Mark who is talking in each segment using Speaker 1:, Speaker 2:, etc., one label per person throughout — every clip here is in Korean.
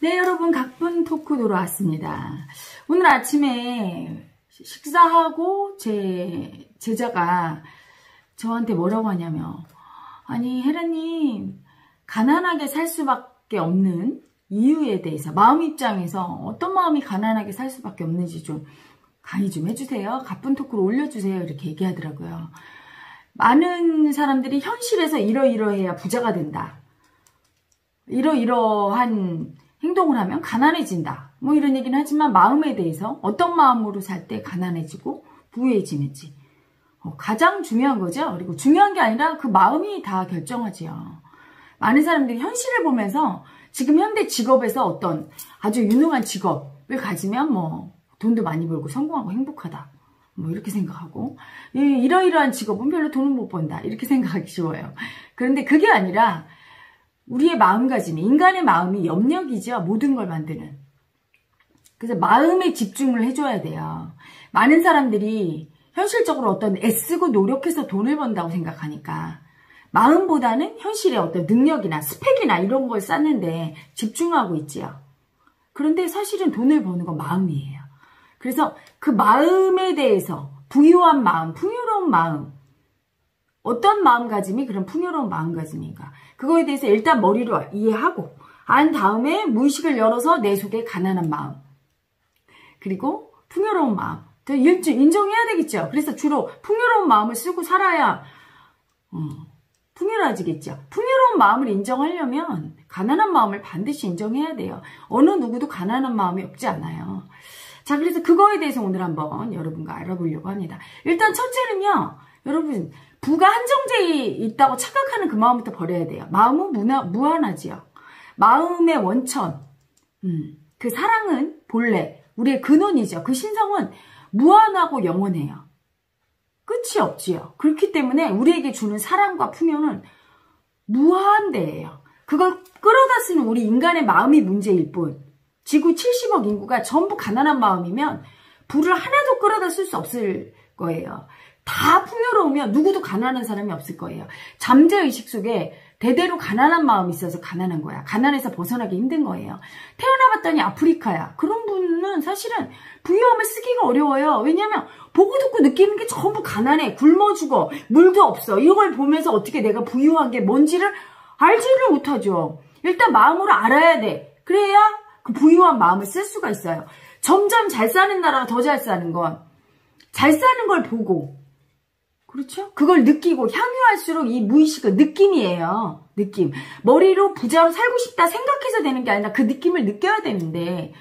Speaker 1: 네, 여러분, 각본 토크 돌아왔습니다. 오늘 아침에 식사하고 제 제자가 저한테 뭐라고 하냐면, 아니, 혜라님, 가난하게 살 수밖에 없는 이유에 대해서, 마음 입장에서 어떤 마음이 가난하게 살 수밖에 없는지 좀 강의 좀 해주세요. 각본 토크로 올려주세요. 이렇게 얘기하더라고요. 많은 사람들이 현실에서 이러이러해야 부자가 된다. 이러이러한 행동을 하면 가난해진다. 뭐 이런 얘기는 하지만 마음에 대해서 어떤 마음으로 살 때 가난해지고 부유해지는지 가장 중요한 거죠. 그리고 중요한 게 아니라 그 마음이 다 결정하지요. 많은 사람들이 현실을 보면서 지금 현대 직업에서 어떤 아주 유능한 직업을 가지면 뭐 돈도 많이 벌고 성공하고 행복하다. 뭐 이렇게 생각하고 이러이러한 직업은 별로 돈을 못 번다. 이렇게 생각하기 쉬워요. 그런데 그게 아니라 우리의 마음가짐이, 인간의 마음이 염력이죠. 모든 걸 만드는. 그래서 마음에 집중을 해줘야 돼요. 많은 사람들이 현실적으로 어떤 애쓰고 노력해서 돈을 번다고 생각하니까 마음보다는 현실의 어떤 능력이나 스펙이나 이런 걸 쌓는데 집중하고 있지요. 그런데 사실은 돈을 버는 건 마음이에요. 그래서 그 마음에 대해서 부유한 마음, 풍요로운 마음, 어떤 마음가짐이 그런 풍요로운 마음가짐인가. 그거에 대해서 일단 머리로 이해하고 한 다음에 무의식을 열어서 내 속에 가난한 마음 그리고 풍요로운 마음 인정해야 되겠죠. 그래서 주로 풍요로운 마음을 쓰고 살아야 풍요로워지겠죠. 풍요로운 마음을 인정하려면 가난한 마음을 반드시 인정해야 돼요. 어느 누구도 가난한 마음이 없지 않아요. 자, 그래서 그거에 대해서 오늘 한번 여러분과 알아보려고 합니다. 일단 첫째는요. 여러분, 부가 한정되어 있다고 착각하는 그 마음부터 버려야 돼요. 마음은 무한하지요. 마음의 원천, 그 사랑은 본래 우리의 근원이죠. 그 신성은 무한하고 영원해요. 끝이 없지요. 그렇기 때문에 우리에게 주는 사랑과 풍요는 무한대예요. 그걸 끌어다 쓰는 우리 인간의 마음이 문제일 뿐. 지구 70억 인구가 전부 가난한 마음이면 부를 하나도 끌어다 쓸 수 없을 거예요. 다 풍요로우면 누구도 가난한 사람이 없을 거예요. 잠재의식 속에 대대로 가난한 마음이 있어서 가난한 거야. 가난해서 벗어나기 힘든 거예요. 태어나봤더니 아프리카야. 그런 분은 사실은 부유함을 쓰기가 어려워요. 왜냐하면 보고 듣고 느끼는 게 전부 가난해. 굶어 죽어. 물도 없어. 이걸 보면서 어떻게 내가 부유한 게 뭔지를 알지를 못하죠. 일단 마음으로 알아야 돼. 그래야 그 부유한 마음을 쓸 수가 있어요. 점점 잘 사는 나라가 더 잘 사는 건 잘 사는 걸 보고 그렇죠? 그걸 느끼고 향유할수록 이 무의식은 느낌이에요. 느낌. 머리로 부자로 살고 싶다 생각해서 되는 게 아니라 그 느낌을 느껴야 되는데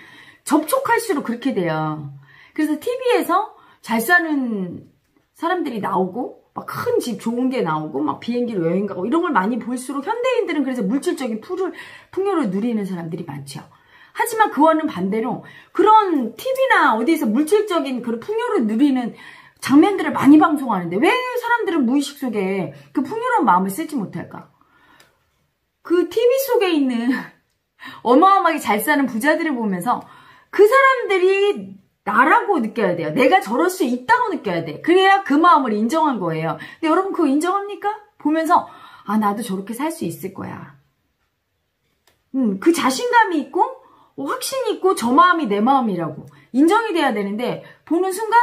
Speaker 1: 접촉할수록 그렇게 돼요. 그래서 TV에서 잘 사는 사람들이 나오고 막 큰 집 좋은 게 나오고 막 비행기로 여행 가고 이런 걸 많이 볼수록 현대인들은 그래서 물질적인 풍요를 누리는 사람들이 많죠. 하지만 그와는 반대로 그런 TV나 어디에서 물질적인 그런 풍요를 누리는 장면들을 많이 방송하는데 왜 사람들은 무의식 속에 그 풍요로운 마음을 쓰지 못할까? 그 TV 속에 있는 어마어마하게 잘 사는 부자들을 보면서 그 사람들이 나라고 느껴야 돼요. 내가 저럴 수 있다고 느껴야 돼. 그래야 그 마음을 인정한 거예요. 근데 여러분 그거 인정합니까? 보면서 아 나도 저렇게 살 수 있을 거야. 그 자신감이 있고 확신이 있고 저 마음이 내 마음이라고 인정이 돼야 되는데 보는 순간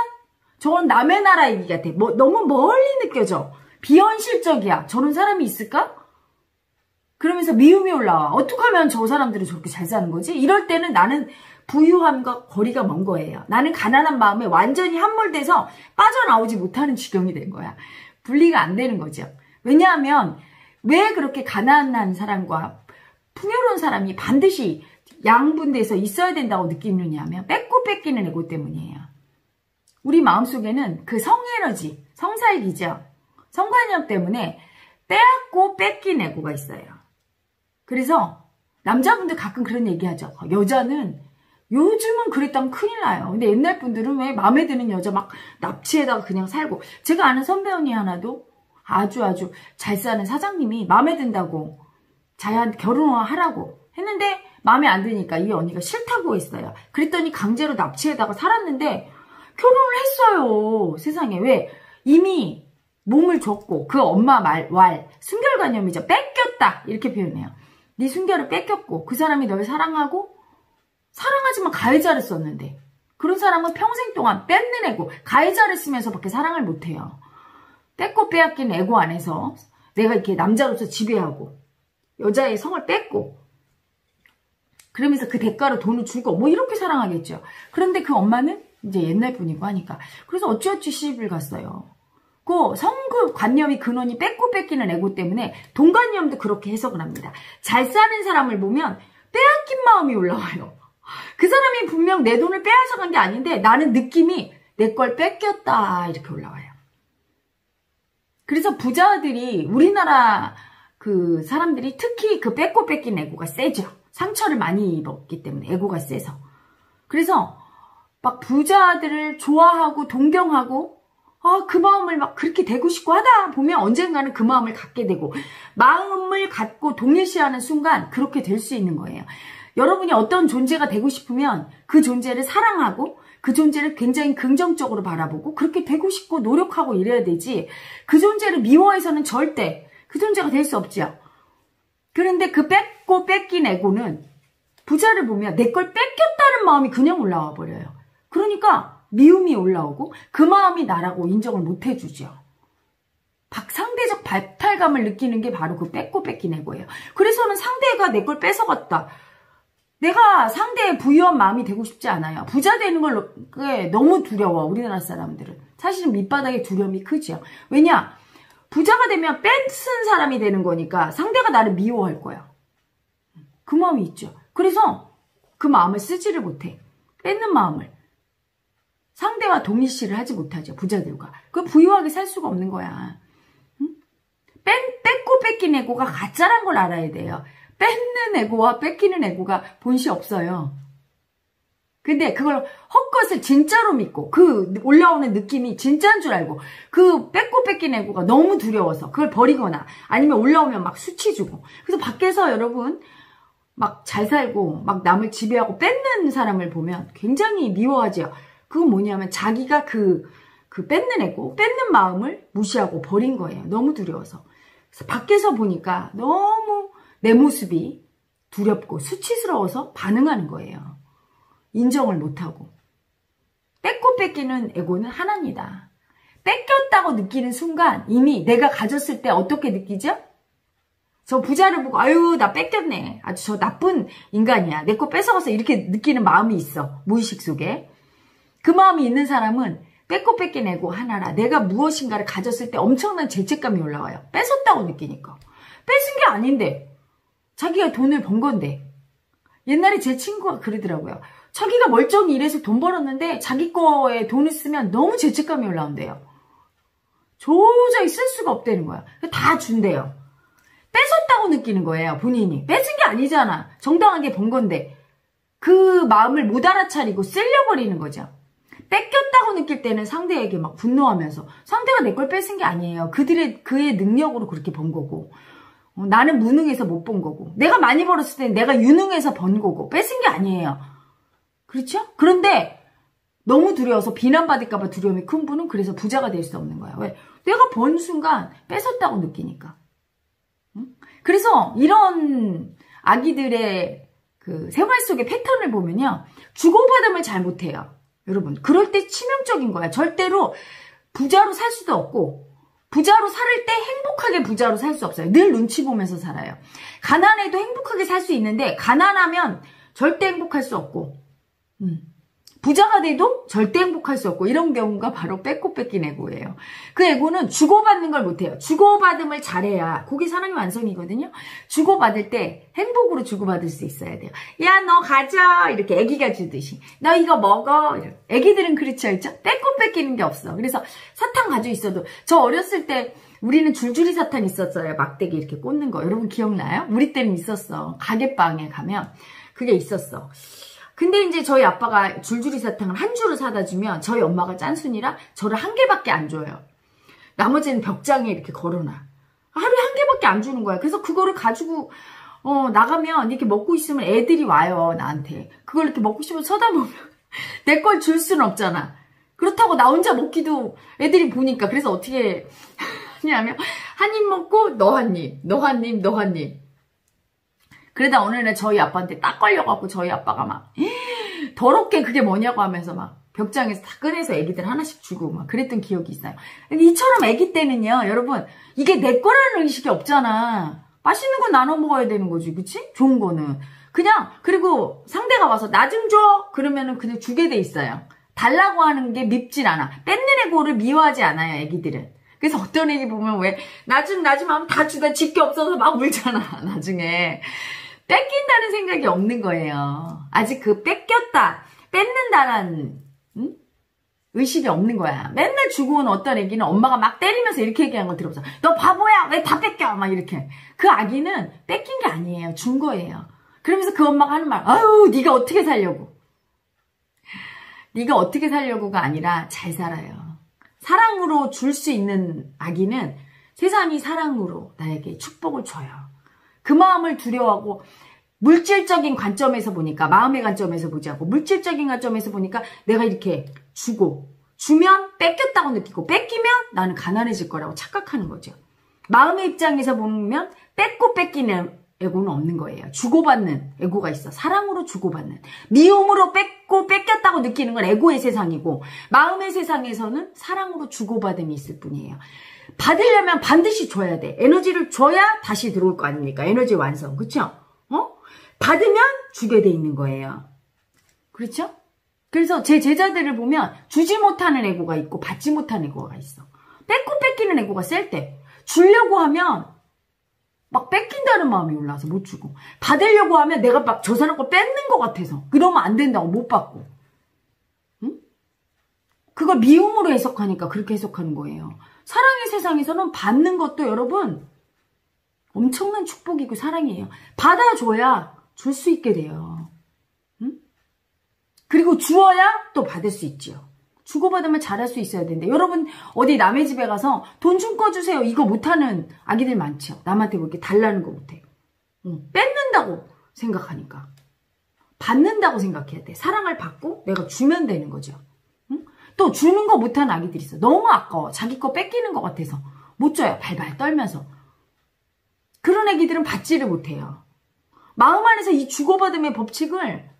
Speaker 1: 저건 남의 나라 얘기 같아. 너무 멀리 느껴져. 비현실적이야. 저런 사람이 있을까? 그러면서 미움이 올라와. 어떻게 하면 저 사람들은 저렇게 잘 사는 거지? 이럴 때는 나는 부유함과 거리가 먼 거예요. 나는 가난한 마음에 완전히 함몰돼서 빠져나오지 못하는 지경이 된 거야. 분리가 안 되는 거죠. 왜냐하면 왜 그렇게 가난한 사람과 풍요로운 사람이 반드시 양분돼서 있어야 된다고 느끼느냐 하면 뺏고 뺏기는 에고 때문이에요. 우리 마음속에는 그 성에너지, 성사익이죠. 성관념 때문에 빼앗고 뺏긴 에고가 있어요. 그래서 남자분들 가끔 그런 얘기하죠. 여자는 요즘은 그랬다면 큰일 나요. 근데 옛날 분들은 왜 마음에 드는 여자 막 납치에다가 그냥 살고 제가 아는 선배 언니 하나도 아주 잘 사는 사장님이 마음에 든다고 자기한테 결혼을 하라고 했는데 마음에 안 드니까 이 언니가 싫다고 했어요. 그랬더니 강제로 납치에다가 살았는데 결혼을 했어요. 세상에. 왜? 이미 몸을 줬고 그 엄마 왈 순결관념이죠. 뺏겼다 이렇게 표현해요. 네 순결을 뺏겼고 그 사람이 널 사랑하고 사랑하지만 가해자를 썼는데 그런 사람은 평생 동안 뺏는 애고 가해자를 쓰면서밖에 사랑을 못해요. 뺏고 빼앗긴 애고 안에서 내가 이렇게 남자로서 지배하고 여자의 성을 뺏고 그러면서 그 대가로 돈을 주고 뭐 이렇게 사랑하겠죠. 그런데 그 엄마는 이제 옛날 분이고 하니까 그래서 어찌어찌 시집을 갔어요. 그 성그 관념이 근원이 뺏고 뺏기는 애고 때문에 돈관념도 그렇게 해석을 합니다. 잘 사는 사람을 보면 빼앗긴 마음이 올라와요. 그 사람이 분명 내 돈을 빼앗아간 게 아닌데 나는 느낌이 내 걸 뺏겼다 이렇게 올라와요. 그래서 부자들이 우리나라 그 사람들이 특히 그 뺏고 뺏긴 애고가 세죠. 상처를 많이 입었기 때문에 애고가 세서. 그래서 막 부자들을 좋아하고 동경하고 그 마음을 막 그렇게 되고 싶고 하다 보면 언젠가는 그 마음을 갖게 되고 마음을 갖고 동일시하는 순간 그렇게 될 수 있는 거예요. 여러분이 어떤 존재가 되고 싶으면 그 존재를 사랑하고 그 존재를 굉장히 긍정적으로 바라보고 그렇게 되고 싶고 노력하고 이래야 되지 그 존재를 미워해서는 절대 그 존재가 될 수 없죠. 그런데 그 뺏고 뺏긴 애고는 부자를 보면 내 걸 뺏겼다는 마음이 그냥 올라와 버려요. 그러니까 미움이 올라오고 그 마음이 나라고 인정을 못 해주죠. 상대적 박탈감을 느끼는 게 바로 그 뺏고 뺏긴 애고예요. 그래서는 상대가 내 걸 뺏어갔다. 내가 상대의 부유한 마음이 되고 싶지 않아요. 부자 되는 게 너무 두려워. 우리나라 사람들은. 사실은 밑바닥에 두려움이 크죠. 왜냐? 부자가 되면 뺏은 사람이 되는 거니까 상대가 나를 미워할 거야. 그 마음이 있죠. 그래서 그 마음을 쓰지를 못해. 뺏는 마음을. 상대와 동일시를 하지 못하죠. 부자들과. 그 부유하게 살 수가 없는 거야. 응? 뺏고 뺏긴 애고가 가짜란 걸 알아야 돼요. 뺏는 애고와 뺏기는 애고가 본시 없어요. 근데 그걸 헛것을 진짜로 믿고 그 올라오는 느낌이 진짜인 줄 알고 그 뺏고 뺏긴 애고가 너무 두려워서 그걸 버리거나 아니면 올라오면 막 수치 주고 그래서 밖에서 여러분 막 잘 살고 막 남을 지배하고 뺏는 사람을 보면 굉장히 미워하죠. 그건 뭐냐면 자기가 그 뺏는 애고 뺏는 마음을 무시하고 버린 거예요. 너무 두려워서. 그래서 밖에서 보니까 너무 내 모습이 두렵고 수치스러워서 반응하는 거예요. 인정을 못하고. 뺏고 뺏기는 애고는 하나입니다. 뺏겼다고 느끼는 순간 이미 내가 가졌을 때 어떻게 느끼죠? 저 부자를 보고 아유 나 뺏겼네. 아주 저 나쁜 인간이야. 내 거 뺏어가서 이렇게 느끼는 마음이 있어. 무의식 속에. 그 마음이 있는 사람은 뺏고 뺏긴 애고 하나라. 내가 무엇인가를 가졌을 때 엄청난 죄책감이 올라와요. 뺏었다고 느끼니까. 뺏은 게 아닌데. 자기가 돈을 번 건데. 옛날에 제 친구가 그러더라고요. 자기가 멀쩡히 일해서 돈 벌었는데 자기 거에 돈을 쓰면 너무 죄책감이 올라온대요. 도저히 쓸 수가 없다는 거야. 다 준대요. 뺏었다고 느끼는 거예요. 본인이. 뺏은 게 아니잖아. 정당하게 번 건데. 그 마음을 못 알아차리고 쓸려버리는 거죠. 뺏겼다고 느낄 때는 상대에게 막 분노하면서 상대가 내 걸 뺏은 게 아니에요. 그의 능력으로 그렇게 번 거고. 나는 무능해서 못 본 거고. 내가 많이 벌었을 때 내가 유능해서 번 거고. 뺏은 게 아니에요. 그렇죠? 그런데 너무 두려워서 비난받을까 봐 두려움이 큰 분은 그래서 부자가 될 수 없는 거야. 왜? 내가 번 순간 뺏었다고 느끼니까. 응? 그래서 이런 아기들의 그 생활 속의 패턴을 보면요. 주고받음을 잘 못해요. 여러분. 그럴 때 치명적인 거야. 절대로 부자로 살 수도 없고 부자로 살 때 행복하게 부자로 살 수 없어요. 늘 눈치 보면서 살아요. 가난해도 행복하게 살 수 있는데 가난하면 절대 행복할 수 없고 부자가 돼도 절대 행복할 수 없고 이런 경우가 바로 뺏고 뺏긴 애고예요. 그 애고는 주고받는 걸 못해요. 주고받음을 잘해야 그게 사랑의 완성이거든요. 주고받을 때 행복으로 주고받을 수 있어야 돼요. 야 너 가져 이렇게 애기가 주듯이 너 이거 먹어. 애기들은 그렇지 않죠? 뺏고 뺏기는 게 없어. 그래서 사탕 가지고 있어도 저 어렸을 때 우리는 줄줄이 사탕 있었어요. 막대기 이렇게 꽂는 거. 여러분 기억나요? 우리 때는 있었어. 가게방에 가면 그게 있었어. 근데 이제 저희 아빠가 줄줄이 사탕을 한 줄을 사다 주면 저희 엄마가 짠순이라 저를 한 개밖에 안 줘요. 나머지는 벽장에 이렇게 걸어놔. 하루에 한 개밖에 안 주는 거야. 그래서 그거를 가지고 나가면 이렇게 먹고 있으면 애들이 와요. 나한테. 그걸 이렇게 먹고 싶어서 쳐다보면 내 걸 줄 수는 없잖아. 그렇다고 나 혼자 먹기도 애들이 보니까. 그래서 어떻게 하냐면 한 입 먹고 너 한 입, 너 한 입, 너 한 입. 그러다 어느 날 저희 아빠한테 딱 걸려갖고 저희 아빠가 막 더럽게 그게 뭐냐고 하면서 막 벽장에서 다 꺼내서 애기들 하나씩 주고 막 그랬던 기억이 있어요. 이처럼 애기 때는요, 여러분, 이게 내 거라는 의식이 없잖아. 맛있는 거 나눠 먹어야 되는 거지, 그치? 좋은 거는. 그냥, 그리고 상대가 와서 나 좀 줘! 그러면은 그냥 주게 돼 있어요. 달라고 하는 게 밉진 않아. 뺏는 애고를 미워하지 않아요, 애기들은. 그래서 어떤 애기 보면 왜, 나 좀 하면 다 주다 질 게 없어서 막 울잖아, 나중에. 뺏긴다는 생각이 없는 거예요. 아직 그 뺏는다란, 의식이 없는 거야. 맨날 주고 온 어떤 애기는 엄마가 막 때리면서 이렇게 얘기하는 거 들어보자. 너 바보야! 왜 다 뺏겨! 막 이렇게. 그 아기는 뺏긴 게 아니에요. 준 거예요. 그러면서 그 엄마가 하는 말, 아유, 네가 어떻게 살려고. 네가 어떻게 살려고가 아니라 잘 살아요. 사랑으로 줄 수 있는 아기는 세상이 사랑으로 나에게 축복을 줘요. 그 마음을 두려워하고 물질적인 관점에서 보니까, 마음의 관점에서 보지 않고 물질적인 관점에서 보니까 내가 이렇게 주면 뺏겼다고 느끼고 뺏기면 나는 가난해질 거라고 착각하는 거죠. 마음의 입장에서 보면 뺏고 뺏기는 애고는 없는 거예요. 주고받는 애고가 있어. 사랑으로 주고받는. 미움으로 뺏고 뺏겼다고 느끼는 건 애고의 세상이고, 마음의 세상에서는 사랑으로 주고받음이 있을 뿐이에요. 받으려면 반드시 줘야 돼. 에너지를 줘야 다시 들어올 거 아닙니까? 에너지 완성. 그렇죠? 받으면 주게 돼 있는 거예요. 그렇죠? 그래서 제 제자들을 보면 주지 못하는 애고가 있고 받지 못하는 애고가 있어. 뺏고 뺏기는 애고가 셀 때 주려고 하면 막 뺏긴다는 마음이 올라와서 못 주고, 받으려고 하면 내가 막 저 사람 걸 뺏는 것 같아서 그러면 안 된다고 못 받고, 응? 그걸 미움으로 해석하니까 그렇게 해석하는 거예요. 사랑의 세상에서는 받는 것도 여러분 엄청난 축복이고 사랑이에요. 받아줘야 줄 수 있게 돼요. 응? 그리고 주어야 또 받을 수 있지요. 주고받으면 잘할 수 있어야 되는데, 여러분 어디 남의 집에 가서 돈 좀 꺼주세요 이거 못하는 아기들 많죠. 남한테 그렇게 달라는 거 못해. 뺏는다고 생각하니까. 받는다고 생각해야 돼. 사랑을 받고 내가 주면 되는 거죠. 응? 또 주는 거 못하는 아기들이 있어. 너무 아까워. 자기 거 뺏기는 것 같아서 못 줘요. 발발 떨면서. 그런 애기들은 받지를 못해요. 마음 안에서 이 주고받음의 법칙을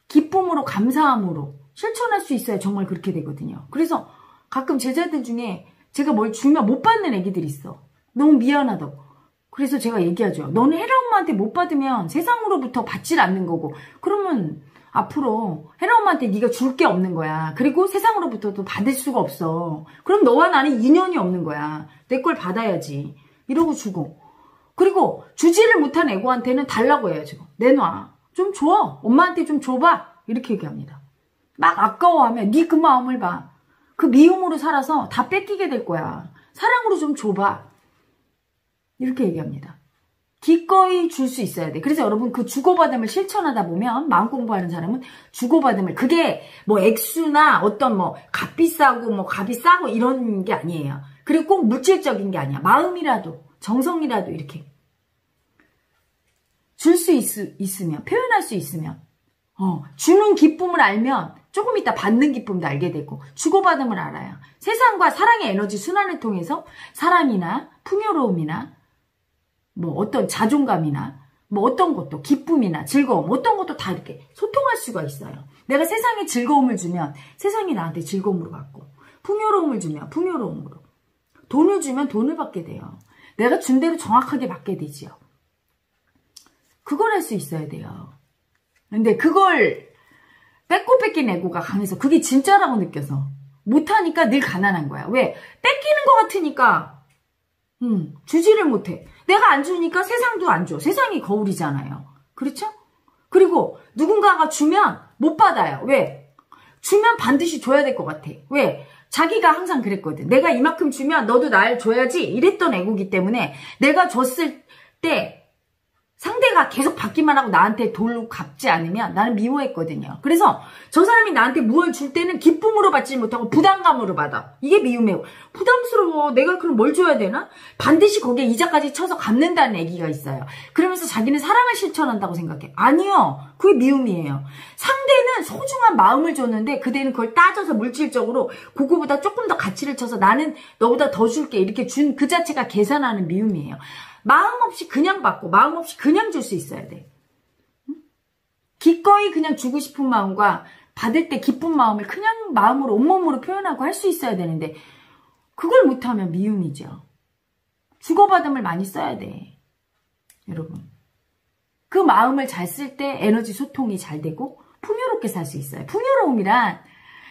Speaker 1: 기쁨으로, 감사함으로 실천할 수 있어야 정말 그렇게 되거든요. 그래서 가끔 제자들 중에 제가 뭘 주면 못 받는 애기들이 있어. 너무 미안하다고. 그래서 제가 얘기하죠. 너는 헤라 엄마한테 못 받으면 세상으로부터 받질 않는 거고, 그러면 앞으로 헤라 엄마한테 네가 줄 게 없는 거야. 그리고 세상으로부터도 받을 수가 없어. 그럼 너와 나는 인연이 없는 거야. 내 걸 받아야지. 이러고 주고. 그리고 주지를 못한 애고한테는 달라고 해요. 지금 내놔. 좀 줘. 엄마한테 좀 줘봐. 이렇게 얘기합니다. 막 아까워하면 네 그 마음을 봐. 그 미움으로 살아서 다 뺏기게 될 거야. 사랑으로 좀 줘봐. 이렇게 얘기합니다. 기꺼이 줄 수 있어야 돼. 그래서 여러분 그 주고받음을 실천하다 보면, 마음 공부하는 사람은 주고받음을, 그게 뭐 액수나 어떤 뭐 값이 싸고 뭐 값이 싸고 이런 게 아니에요. 그리고 꼭 물질적인 게 아니야. 마음이라도 정성이라도 이렇게 줄 수 있으면, 표현할 수 있으면, 주는 기쁨을 알면 조금 이따 받는 기쁨도 알게 되고, 주고받음을 알아요. 세상과 사랑의 에너지 순환을 통해서 사랑이나 풍요로움이나 뭐 어떤 자존감이나 뭐 어떤 것도, 기쁨이나 즐거움, 어떤 것도 다 이렇게 소통할 수가 있어요. 내가 세상에 즐거움을 주면 세상이 나한테 즐거움으로 받고, 풍요로움을 주면 풍요로움으로, 돈을 주면 돈을 받게 돼요. 내가 준 대로 정확하게 받게 되지요. 그걸 할 수 있어야 돼요. 근데 그걸 뺏고 뺏긴 애고가 강해서 그게 진짜라고 느껴서 못하니까 늘 가난한 거야. 왜? 뺏기는 것 같으니까 주지를 못해. 내가 안 주니까 세상도 안 줘. 세상이 거울이잖아요. 그렇죠? 그리고 누군가가 주면 못 받아요. 왜? 주면 반드시 줘야 될 것 같아. 왜? 자기가 항상 그랬거든. 내가 이만큼 주면 너도 날 줘야지 이랬던 애고기 때문에, 내가 줬을 때 상대가 계속 받기만 하고 나한테 돌로 갚지 않으면 나는 미워했거든요. 그래서 저 사람이 나한테 무엇을 줄 때는 기쁨으로 받지 못하고 부담감으로 받아. 이게 미움이에요. 부담스러워. 내가 그럼 뭘 줘야 되나? 반드시 거기에 이자까지 쳐서 갚는다는 얘기가 있어요. 그러면서 자기는 사랑을 실천한다고 생각해. 아니요. 그게 미움이에요. 상대는 소중한 마음을 줬는데 그대는 그걸 따져서 물질적으로 그거보다 조금 더 가치를 쳐서 나는 너보다 더 줄게 이렇게 준 그 자체가 계산하는 미움이에요. 마음 없이 그냥 받고 마음 없이 그냥 줄 수 있어야 돼. 기꺼이 그냥 주고 싶은 마음과 받을 때 기쁜 마음을 그냥 마음으로 온몸으로 표현하고 할 수 있어야 되는데 그걸 못하면 미움이죠. 주고받음을 많이 써야 돼. 여러분. 그 마음을 잘 쓸 때 에너지 소통이 잘 되고 풍요롭게 살 수 있어요. 풍요로움이란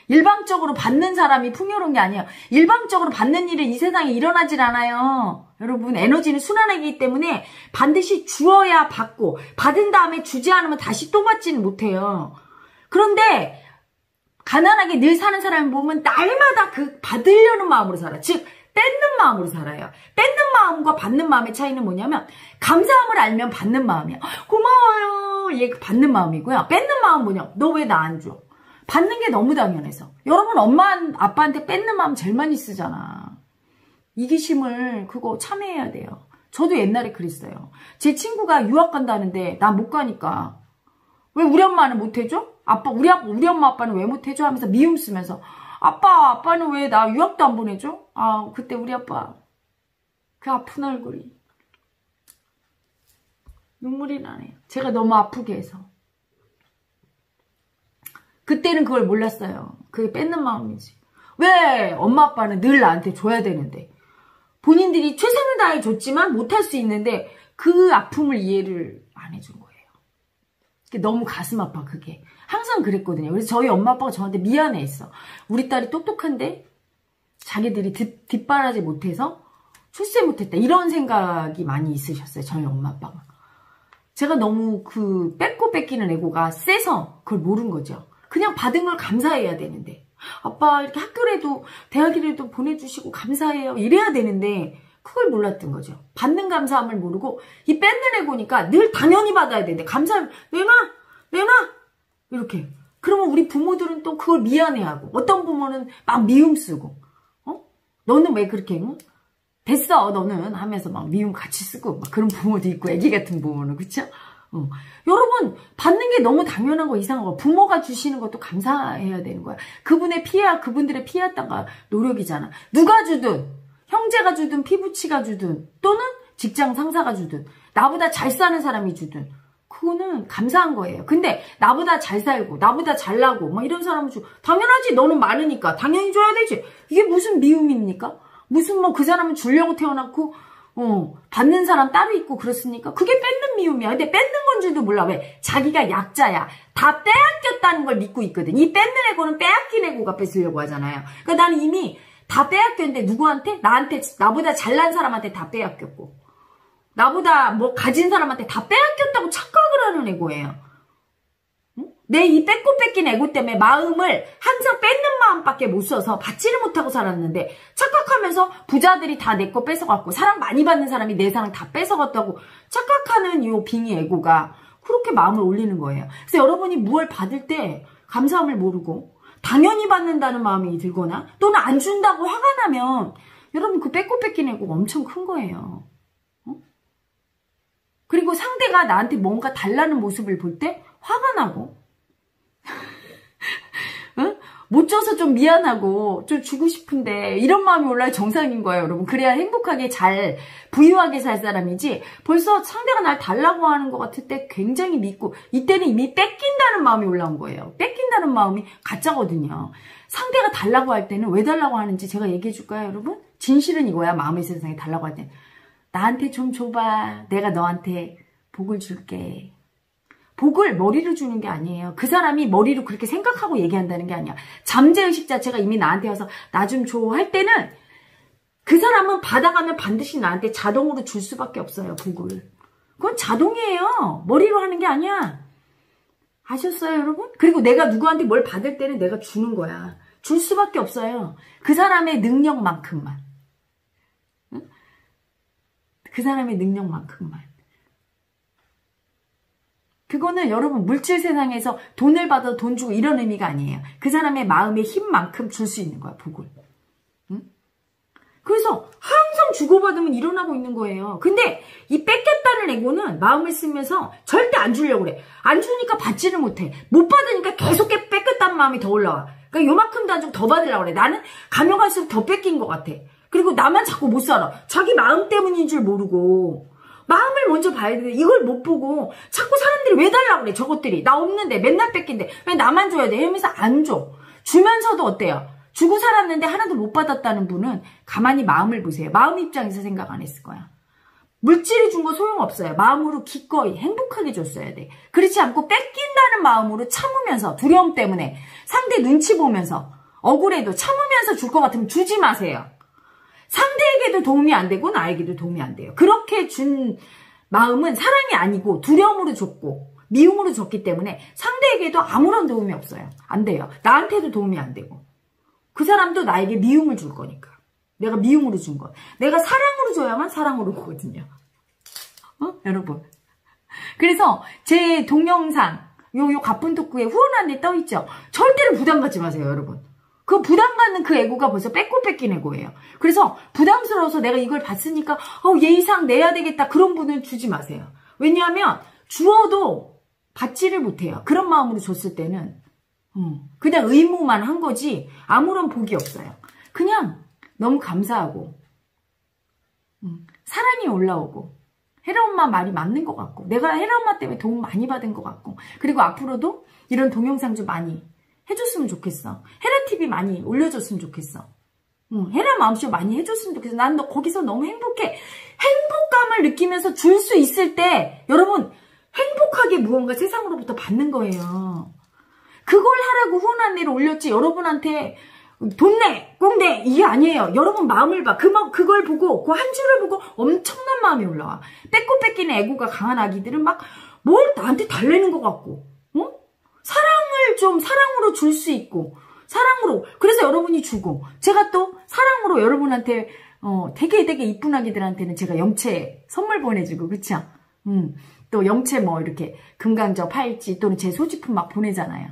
Speaker 1: 일방적으로 받는 사람이 풍요로운 게 아니에요. 일방적으로 받는 일은 이 세상에 일어나질 않아요. 여러분 에너지는 순환이기 때문에 반드시 주어야 받고 받은 다음에 주지 않으면 다시 또 받지는 못해요. 그런데 가난하게 늘 사는 사람을 보면 날마다 그 받으려는 마음으로 살아. 즉 뺏는 마음으로 살아요. 뺏는 마음과 받는 마음의 차이는 뭐냐면 감사함을 알면 받는 마음이야. 고마워요. 얘 받는 마음이고요. 뺏는 마음은 뭐냐. 너 왜 나 안 줘? 받는 게 너무 당연해서. 여러분 엄마 아빠한테 뺏는 마음 제일 많이 쓰잖아. 이기심을 그거 참여해야 돼요. 저도 옛날에 그랬어요. 제 친구가 유학 간다는데 나 못 가니까 왜 우리 엄마는 못 해줘? 아빠 우리 엄마 아빠는 왜 못 해줘? 하면서 미움 쓰면서 아빠는 왜 나 유학도 안 보내줘? 아 그때 우리 아빠 그 아픈 얼굴이 눈물이 나네요. 제가 너무 아프게 해서. 그때는 그걸 몰랐어요. 그게 뺏는 마음이지. 왜 엄마 아빠는 늘 나한테 줘야 되는데 본인들이 최선을 다해 줬지만 못할 수 있는데 그 아픔을 이해를 안 해준 거예요. 너무 가슴 아파 그게. 항상 그랬거든요. 그래서 저희 엄마 아빠가 저한테 미안해했어. 우리 딸이 똑똑한데 자기들이 뒷바라지 못해서 출세 못했다. 이런 생각이 많이 있으셨어요. 저희 엄마 아빠가. 제가 너무 그 뺏고 뺏기는 에고가 세서 그걸 모른 거죠. 그냥 받은 걸 감사해야 되는데 아빠 이렇게 학교라도 대학이라도 보내주시고 감사해요 이래야 되는데 그걸 몰랐던 거죠. 받는 감사함을 모르고 이 뺏는 에고니까 늘 당연히 받아야 되는데 감사하면 내놔 이렇게. 그러면 우리 부모들은 또 그걸 미안해하고 어떤 부모는 막 미움 쓰고 너는 왜 그렇게 됐어 너는 하면서 막 미움 같이 쓰고 막 그런 부모도 있고 애기 같은 부모는 그쵸? 여러분 받는 게 너무 당연한 거 이상한 거. 부모가 주시는 것도 감사해야 되는 거야. 그분들의 피했다가 노력이잖아. 누가 주든 형제가 주든 피부치가 주든 또는 직장 상사가 주든 나보다 잘 사는 사람이 주든 그거는 감사한 거예요. 근데 나보다 잘 살고 나보다 잘나고 막 이런 사람을 줘. 당연하지. 너는 많으니까 당연히 줘야 되지. 이게 무슨 미움입니까? 무슨 뭐 그 사람은 주려고 태어났고 받는 사람 따로 있고 그렇습니까? 그게 뺏는 미움이야. 근데 뺏는 건지도 몰라. 왜? 자기가 약자야. 다 빼앗겼다는 걸 믿고 있거든. 이 뺏는 애고는 빼앗긴 애고가 뺏으려고 하잖아요. 그러니까 나는 이미 다 빼앗겼는데 누구한테? 나보다 잘난 사람한테 다 빼앗겼고 나보다 뭐 가진 사람한테 다 빼앗겼다고 착각을 하는 애고예요. 내 이 뺏고 뺏긴 애고 때문에 마음을 항상 뺏는 마음밖에 못 써서 받지를 못하고 살았는데 착각하면서 부자들이 다 내 거 뺏어갔고 사랑 많이 받는 사람이 내 사랑 다 뺏어갔다고 착각하는 이 빙의 애고가 그렇게 마음을 올리는 거예요. 그래서 여러분이 무엇을 받을 때 감사함을 모르고 당연히 받는다는 마음이 들거나 또는 안 준다고 화가 나면 여러분 그 뺏고 뺏긴 애고가 엄청 큰 거예요. 그리고 상대가 나한테 뭔가 달라는 모습을 볼 때 화가 나고 못 줘서 좀 미안하고 좀 주고 싶은데 이런 마음이 올라야 정상인 거예요, 여러분. 그래야 행복하게 잘 부유하게 살 사람이지 벌써 상대가 날 달라고 하는 것 같을 때 굉장히 믿고 이때는 이미 뺏긴다는 마음이 올라온 거예요. 뺏긴다는 마음이 가짜거든요. 상대가 달라고 할 때는 왜 달라고 하는지 제가 얘기해 줄까요, 여러분? 진실은 이거야. 마음의 세상에 달라고 할 때 나한테 좀 줘봐. 내가 너한테 복을 줄게. 복을 머리로 주는 게 아니에요. 그 사람이 머리로 그렇게 생각하고 얘기한다는 게 아니야. 잠재의식 자체가 이미 나한테 와서 나 좀 줘 할 때는 그 사람은 받아가면 반드시 나한테 자동으로 줄 수밖에 없어요. 복을. 그건 자동이에요. 머리로 하는 게 아니야. 아셨어요, 여러분? 그리고 내가 누구한테 뭘 받을 때는 내가 주는 거야. 줄 수밖에 없어요. 그 사람의 능력만큼만. 응? 그 사람의 능력만큼만. 그거는 여러분 물질 세상에서 돈을 받아 돈 주고 이런 의미가 아니에요. 그 사람의 마음의 힘만큼 줄 수 있는 거야, 복을. 응? 그래서 항상 주고받으면 일어나고 있는 거예요. 근데 이 뺏겠다는 에고는 마음을 쓰면서 절대 안 주려고 그래. 안 주니까 받지를 못해. 못 받으니까 계속 뺏겠다는 마음이 더 올라와. 그러니까 요만큼도 안 주고 더 받으려고 그래. 나는 가면 갈수록 더 뺏긴 것 같아. 그리고 나만 자꾸 못 살아. 자기 마음 때문인 줄 모르고 마음을 먼저 봐야 돼. 이걸 못 보고 자꾸 사람들이 왜 달라고 그래. 저것들이. 나 없는데 맨날 뺏긴데 왜 나만 줘야 돼. 이러면서 안 줘. 주면서도 어때요? 주고 살았는데 하나도 못 받았다는 분은 가만히 마음을 보세요. 마음 입장에서 생각 안 했을 거야. 물질이 준 거 소용없어요. 마음으로 기꺼이 행복하게 줬어야 돼. 그렇지 않고 뺏긴다는 마음으로 참으면서 두려움 때문에 상대 눈치 보면서 억울해도 참으면서 줄 것 같으면 주지 마세요. 상대에게도 도움이 안 되고 나에게도 도움이 안 돼요. 그렇게 준 마음은 사랑이 아니고 두려움으로 줬고 미움으로 줬기 때문에 상대에게도 아무런 도움이 없어요. 안 돼요. 나한테도 도움이 안 되고 그 사람도 나에게 미움을 줄 거니까. 내가 미움으로 준 것. 내가 사랑으로 줘야만 사랑으로 오거든요. 여러분. 그래서 제 동영상 요 가쁜 토크에 후원 안내 떠있죠. 절대로 부담 갖지 마세요, 여러분. 그 부담 갖는 그 애고가 벌써 뺏고 뺏긴 애고예요. 그래서 부담스러워서 내가 이걸 봤으니까 예의상 내야 되겠다. 그런 분은 주지 마세요. 왜냐하면 주어도 받지를 못해요. 그런 마음으로 줬을 때는 그냥 의무만 한 거지 아무런 복이 없어요. 그냥 너무 감사하고 사랑이 올라오고 헤라 엄마 말이 맞는 것 같고 내가 헤라 엄마 때문에 도움 많이 받은 것 같고 그리고 앞으로도 이런 동영상 좀 많이 해줬으면 좋겠어. 헤라TV 많이 올려줬으면 좋겠어. 헤라 마음쇼 많이 해줬으면 좋겠어. 난 너 거기서 너무 행복해. 행복감을 느끼면서 줄 수 있을 때 여러분 행복하게 무언가 세상으로부터 받는 거예요. 그걸 하라고 후원 안내를 올렸지 여러분한테 돈 내, 꼭 내 이게 아니에요. 여러분 마음을 봐. 그걸 보고 그 한 줄을 보고 엄청난 마음이 올라와. 뺏고 뺏기는 애고가 강한 아기들은 막 뭘 나한테 달래는 것 같고 사랑을 좀 사랑으로 줄 수 있고 사랑으로 그래서 여러분이 주고 제가 또 사랑으로 여러분한테 되게 이쁜 아기들한테는 제가 영체 선물 보내주고 그쵸? 또 영체 뭐 이렇게 금강저 팔찌 또는 제 소지품 막 보내잖아요.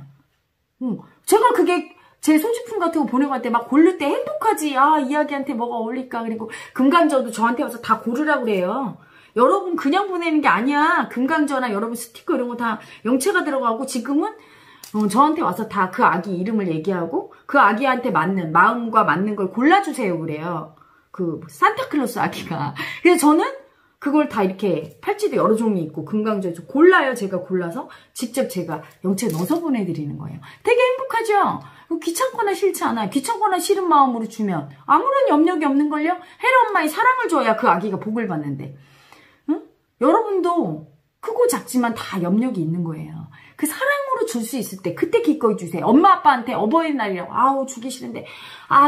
Speaker 1: 제가 그게 제 소지품 같은 거 보내고 할 때 막 고를 때 행복하지. 이 아기한테 뭐가 어울릴까. 그리고 금강저도 저한테 와서 다 고르라고 그래요. 여러분 그냥 보내는 게 아니야. 금강저나 여러분 스티커 이런 거 다 영체가 들어가고 지금은 저한테 와서 다 그 아기 이름을 얘기하고 그 아기한테 맞는 마음과 맞는 걸 골라주세요 그래요. 그 산타클로스 아기가. 그래서 저는 그걸 다 이렇게 팔찌도 여러 종류 있고 금강저에서 골라요. 제가 골라서 직접 제가 영체 넣어서 보내드리는 거예요. 되게 행복하죠? 귀찮거나 싫지 않아요. 귀찮거나 싫은 마음으로 주면 아무런 염려이 없는걸요? 헤라 엄마의 사랑을 줘야 그 아기가 복을 받는데 여러분도 크고 작지만 다 염려이 있는 거예요. 그 사랑으로 줄 수 있을 때 그때 기꺼이 주세요. 엄마 아빠한테 어버이날이라고 주기 싫은데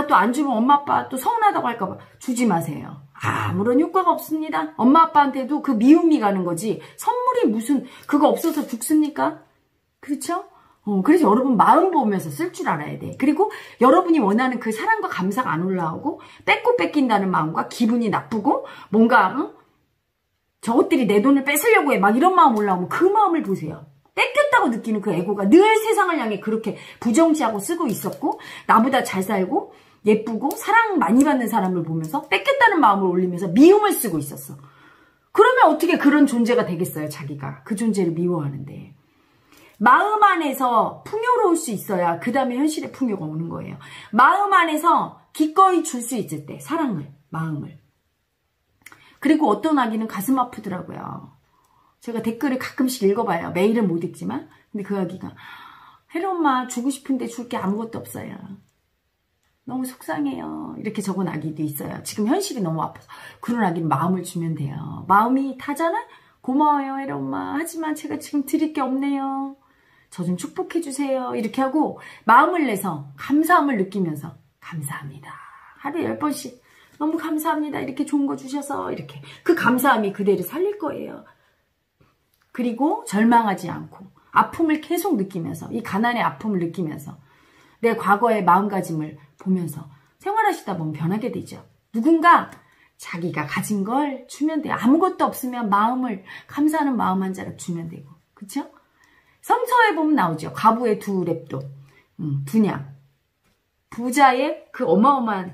Speaker 1: 또 안 주면 엄마 아빠 또 서운하다고 할까봐 주지 마세요. 아무런 효과가 없습니다. 엄마 아빠한테도 그 미움이 가는 거지 선물이 무슨 그거 없어서 죽습니까? 그렇죠? 그래서 여러분 마음 보면서 쓸 줄 알아야 돼. 그리고 여러분이 원하는 그 사랑과 감사가 안 올라오고 뺏고 뺏긴다는 마음과 기분이 나쁘고 뭔가 저것들이 내 돈을 뺏으려고 해 막 이런 마음 올라오면 그 마음을 보세요. 뺏겼다고 느끼는 그 애고가 늘 세상을 향해 그렇게 부정지하고 쓰고 있었고 나보다 잘 살고 예쁘고 사랑 많이 받는 사람을 보면서 뺏겼다는 마음을 올리면서 미움을 쓰고 있었어. 그러면 어떻게 그런 존재가 되겠어요 자기가. 그 존재를 미워하는데. 마음 안에서 풍요로울 수 있어야 그 다음에 현실의 풍요가 오는 거예요. 마음 안에서 기꺼이 줄 수 있을 때 사랑을, 마음을. 그리고 어떤 아기는 가슴 아프더라고요. 제가 댓글을 가끔씩 읽어봐요. 매일은 못 읽지만. 근데 그 아기가 헤라 엄마 주고 싶은데 줄 게 아무것도 없어요. 너무 속상해요. 이렇게 적은 아기도 있어요. 지금 현실이 너무 아파서. 그런 아기는 마음을 주면 돼요. 마음이 타잖아? 고마워요 헤라 엄마. 하지만 제가 지금 드릴 게 없네요. 저 좀 축복해 주세요. 이렇게 하고 마음을 내서 감사함을 느끼면서 감사합니다. 하루에 10번씩 너무 감사합니다. 이렇게 좋은 거 주셔서 이렇게 그 감사함이 그대를 살릴 거예요. 그리고 절망하지 않고 아픔을 계속 느끼면서 이 가난의 아픔을 느끼면서 내 과거의 마음가짐을 보면서 생활하시다 보면 변하게 되죠. 누군가 자기가 가진 걸 주면 돼요. 아무것도 없으면 마음을 감사하는 마음 한 자락 주면 되고 그렇죠? 성서에 보면 나오죠. 과부의 두 랩돈, 두냥. 부자의 그 어마어마한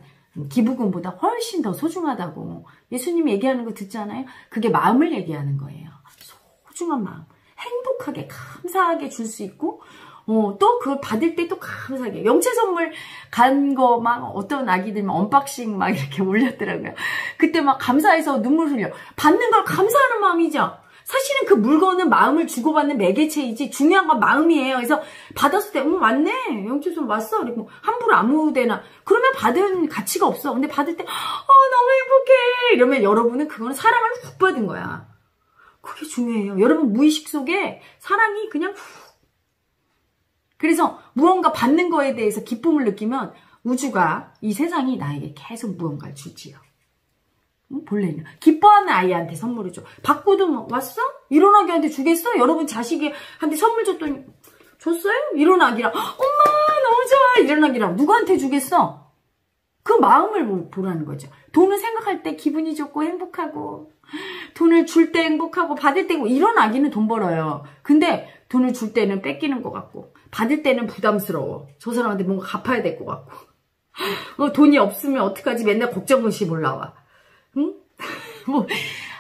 Speaker 1: 기부금보다 훨씬 더 소중하다고 예수님이 얘기하는 거 듣잖아요. 그게 마음을 얘기하는 거예요. 소중한 마음. 행복하게 감사하게 줄 수 있고 또 그걸 받을 때 또 감사하게. 영체 선물 간 거 막 어떤 아기들 막 언박싱 막 이렇게 올렸더라고요. 그때 막 감사해서 눈물 흘려. 받는 걸 감사하는 마음이죠. 사실은 그 물건은 마음을 주고받는 매개체이지 중요한 건 마음이에요. 그래서 받았을 때 왔네. 영체 선물 왔어. 그리고 함부로 아무 데나. 그러면 받은 가치가 없어. 근데 받을 때 너무 행복해. 이러면 여러분은 그거는 사랑을 훅 받은 거야. 그게 중요해요. 여러분 무의식 속에 사랑이 그냥 훅. 그래서 무언가 받는 거에 대해서 기쁨을 느끼면 우주가 이 세상이 나에게 계속 무언가를 주지요. 본래는 기뻐하는 아이한테 선물을 줘. 받고도 뭐, 왔어? 이런 아기한테 주겠어? 여러분 자식한테 선물 줬더니 줬어요? 이런 아기랑 엄마 너무 좋아 이런 아기랑 누구한테 주겠어? 그 마음을 보라는 거죠. 돈을 생각할 때 기분이 좋고 행복하고 돈을 줄 때 행복하고 받을 때 이런 아기는 돈 벌어요. 근데 돈을 줄 때는 뺏기는 것 같고 받을 때는 부담스러워. 저 사람한테 뭔가 갚아야 될 것 같고 돈이 없으면 어떡하지 맨날 걱정것이 올라와. 응? 뭐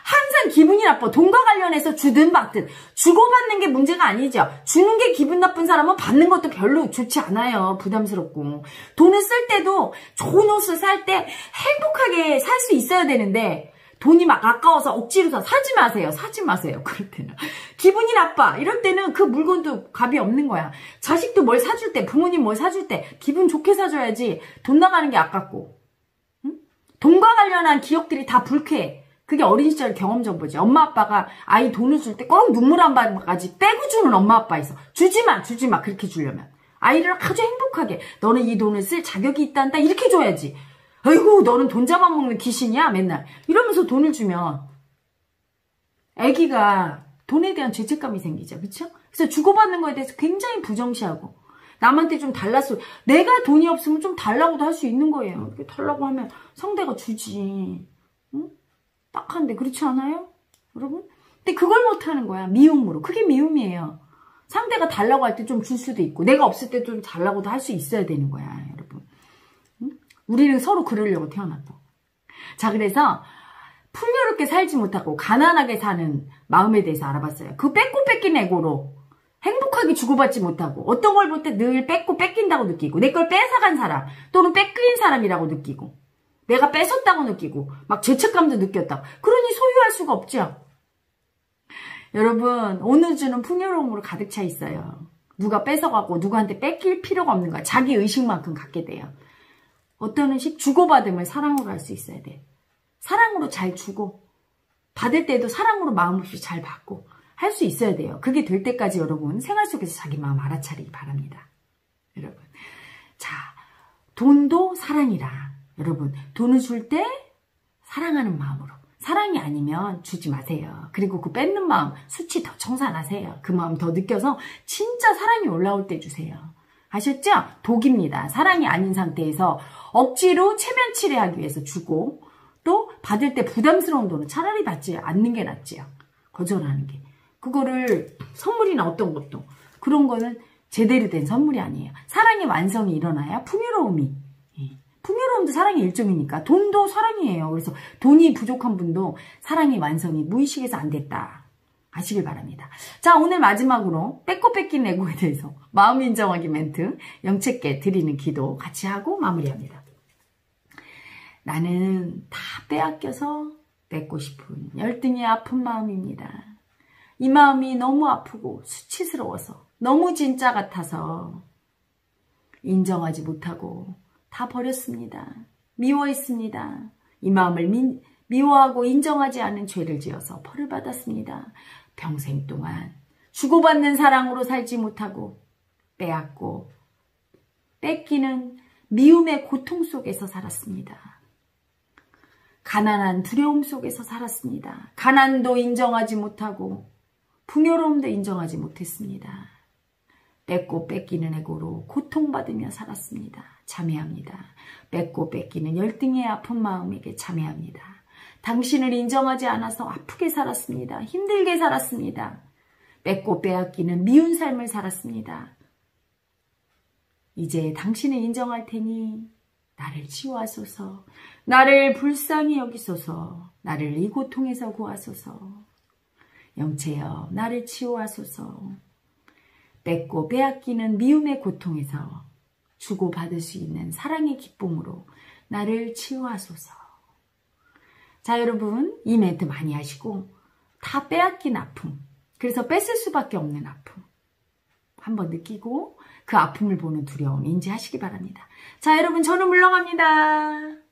Speaker 1: 항상 기분이 나빠. 돈과 관련해서 주든 받든 주고받는 게 문제가 아니죠. 주는 게 기분 나쁜 사람은 받는 것도 별로 좋지 않아요. 부담스럽고. 돈을 쓸 때도 좋은 옷을 살 때 행복하게 살 수 있어야 되는데 돈이 막 아까워서 억지로 사지 마세요. 사지 마세요. 그럴 때는. 기분이 나빠. 이럴 때는 그 물건도 값이 없는 거야. 자식도 뭘 사줄 때, 부모님 뭘 사줄 때 기분 좋게 사줘야지 돈 나가는 게 아깝고. 응? 돈과 관련한 기억들이 다 불쾌해. 그게 어린 시절 경험 정보지. 엄마 아빠가 아이 돈을 줄 때 꼭 눈물 한 방울까지 빼고 주는 엄마 아빠 있어. 주지 마. 그렇게 주려면. 아이를 아주 행복하게. 너는 이 돈을 쓸 자격이 있단다. 이렇게 줘야지. 아이고 너는 돈 잡아먹는 귀신이야 맨날 이러면서 돈을 주면 아기가 돈에 대한 죄책감이 생기죠. 그렇죠? 그래서 주고받는 거에 대해서 굉장히 부정시하고 남한테 좀 달랐어. 내가 돈이 없으면 좀 달라고도 할 수 있는 거예요. 이렇게 달라고 하면 상대가 주지. 응? 딱한데 그렇지 않아요? 여러분? 근데 그걸 못하는 거야. 미움으로. 그게 미움이에요. 상대가 달라고 할 때 좀 줄 수도 있고 내가 없을 때 좀 달라고도 할 수 있어야 되는 거야. 여러분. 우리는 서로 그러려고 태어났고. 자, 그래서 풍요롭게 살지 못하고 가난하게 사는 마음에 대해서 알아봤어요. 그 뺏고 뺏긴 에고로 행복하게 주고받지 못하고 어떤 걸 볼 때 늘 뺏고 뺏긴다고 느끼고 내 걸 뺏어간 사람 또는 뺏긴 사람이라고 느끼고 내가 뺏었다고 느끼고 막 죄책감도 느꼈다고. 그러니 소유할 수가 없죠. 여러분 온 우주는 풍요로움으로 가득 차 있어요. 누가 뺏어가고 누구한테 뺏길 필요가 없는 거야. 자기 의식만큼 갖게 돼요. 어떤 의식? 주고받음을 사랑으로 할 수 있어야 돼. 사랑으로 잘 주고 받을 때도 사랑으로 마음 없이 잘 받고 할 수 있어야 돼요. 그게 될 때까지 여러분 생활 속에서 자기 마음 알아차리기 바랍니다. 여러분 자 돈도 사랑이라. 여러분 돈을 줄 때 사랑하는 마음으로 사랑이 아니면 주지 마세요. 그리고 그 뺏는 마음 수치 더 청산하세요. 그 마음 더 느껴서 진짜 사랑이 올라올 때 주세요. 아셨죠? 독입니다. 사랑이 아닌 상태에서 억지로 체면치레하기 위해서 주고 또 받을 때 부담스러운 돈은 차라리 받지 않는 게 낫지요. 거절하는 게. 그거를 선물이나 어떤 것도 그런 거는 제대로 된 선물이 아니에요. 사랑의 완성이 일어나야 풍요로움이. 풍요로움도 사랑의 일종이니까 돈도 사랑이에요. 그래서 돈이 부족한 분도 사랑의 완성이 무의식에서 안 됐다. 아시길 바랍니다. 자, 오늘 마지막으로 뺏고 뺏긴 에고에 대해서 마음 인정하기 멘트 영채께 드리는 기도 같이 하고 마무리합니다. 나는 다 빼앗겨서 뺏고 싶은 열등의 아픈 마음입니다. 이 마음이 너무 아프고 수치스러워서 너무 진짜 같아서 인정하지 못하고 다 버렸습니다. 미워했습니다. 이 마음을 미워하고 인정하지 않은 죄를 지어서 벌을 받았습니다. 평생 동안 주고받는 사랑으로 살지 못하고 빼앗고 뺏기는 미움의 고통 속에서 살았습니다. 가난한 두려움 속에서 살았습니다. 가난도 인정하지 못하고 풍요로움도 인정하지 못했습니다. 뺏고 뺏기는 에고로 고통받으며 살았습니다. 참회합니다. 뺏고 뺏기는 열등의 아픈 마음에게 참회합니다. 당신을 인정하지 않아서 아프게 살았습니다. 힘들게 살았습니다. 뺏고 빼앗기는 미운 삶을 살았습니다. 이제 당신을 인정할 테니 나를 치유하소서. 나를 불쌍히 여기소서. 나를 이 고통에서 구하소서. 영체여 나를 치유하소서. 뺏고 빼앗기는 미움의 고통에서 주고받을 수 있는 사랑의 기쁨으로 나를 치유하소서. 자, 여러분, 이 멘트 많이 하시고 다 빼앗긴 아픔, 그래서 뺏을 수밖에 없는 아픔 한번 느끼고 그 아픔을 보는 두려움 인지하시기 바랍니다. 자, 여러분, 저는 물러갑니다.